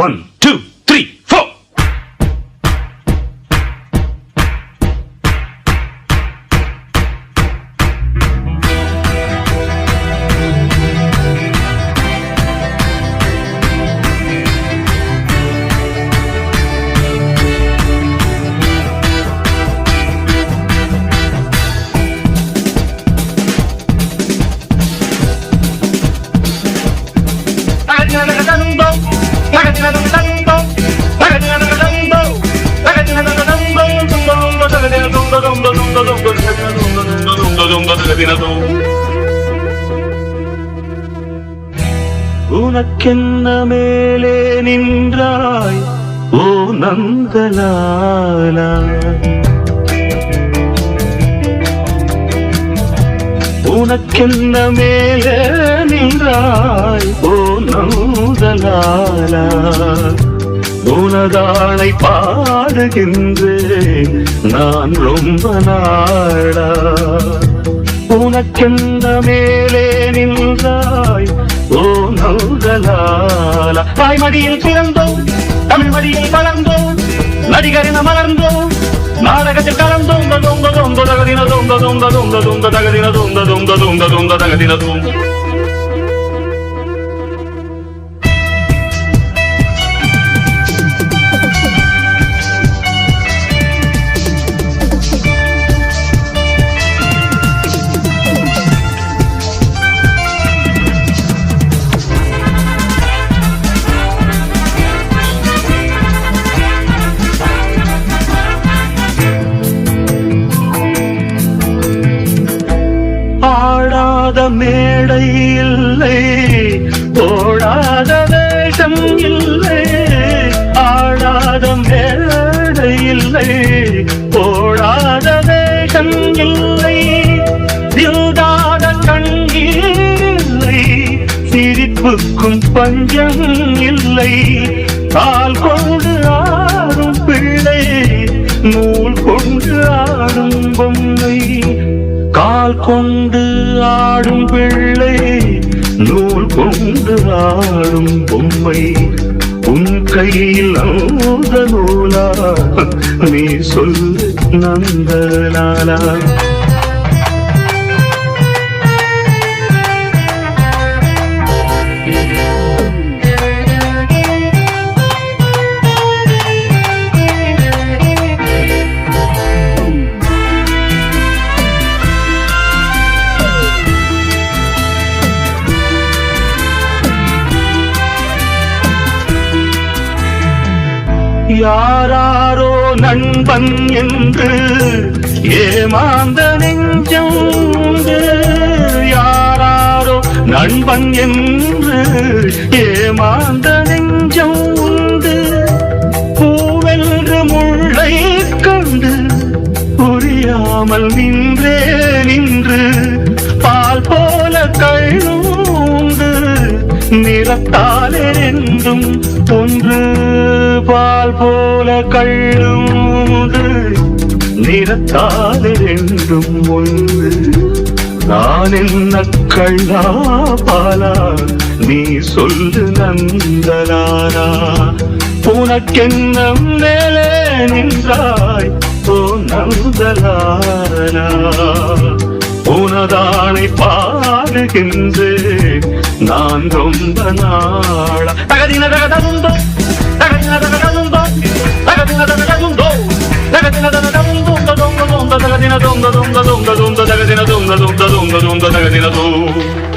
1, 2, 3, 4. உனக்கென்ன மேலே நின்றாய் ஓ நந்தலாலா, உனக்கென்ன மேலே நின்றாய் ஓ நந்தலாலா, உனதானை பாடுகின்றேன் நான் ரொம்ப நாளா. உனக்கென்ன மேலே நின்றாய் ஓ நந்தலாலா, தாய்மடியில் பிறந்தோம் தமிழ் மடியில் வளர்ந்தோம், நடிகரின மலர்ந்தோம் நாடகத்தில் கலந்தோம், தொந்த தொந்த தகதின தொந்த தொந்த தொந்த தொந்த தகதின தொந்த தொந்த தொந்த தொந்த தகதின தொந்த. ஆடாத மேடை இல்லை ஓடாத வேஷம் இல்லை, ஆடாத மேடை இல்லை ஓடாத வேஷம் இல்லை, தில்தாத கண்ணீர் இல்லை சிரிப்புக்கும் பஞ்சம் இல்லை, கால் கொண்டு ஆடும் பிள்ளை நூல் கொண்டு ஆடும் பொம்மை, கால் கொண்டு ஆடும் பிள்ளை நூல் கொண்டு ஆடும் பொம்மை, உன் கையில் அந்த நூலா நீ சொல்லு நந்தலாலா. யாராரோ நண்பன் என்று ஏமாந்த நெஞ்சம் உண்டு, யாராரோ நண்பன் என்று ஏமாந்த நெஞ்சம் உண்டு, பூவென்று முள்ளை கண்டு புரியாமல் நின்றே நின்று, பால் போல கழுந்து நிறத்தாலே ரெண்டும் ஒன்று, பால் போல கள்ளுண்டு நிறத்தாலே ரெண்டும் ஒன்று, நான் என்ன கள்ளா பாலா நீ சொல்லு நந்தலாலா. உனக்கென்ன மேலே நின்றாய் ஓ நந்தலாலா, உனதானை பாடுகின்றேன் நான் ரொம்ப நாளா. தகதின தகதகுந்தோ தகதின தகதகுந்தோ தகதின தகதகுந்தோ தகதின தகதகுந்தோ தகதின தொந்த தொந்த தொந்த தொந்த தொந்த தகதின தொந்த தொந்த தொந்த தொந்த தகதின தொந்த.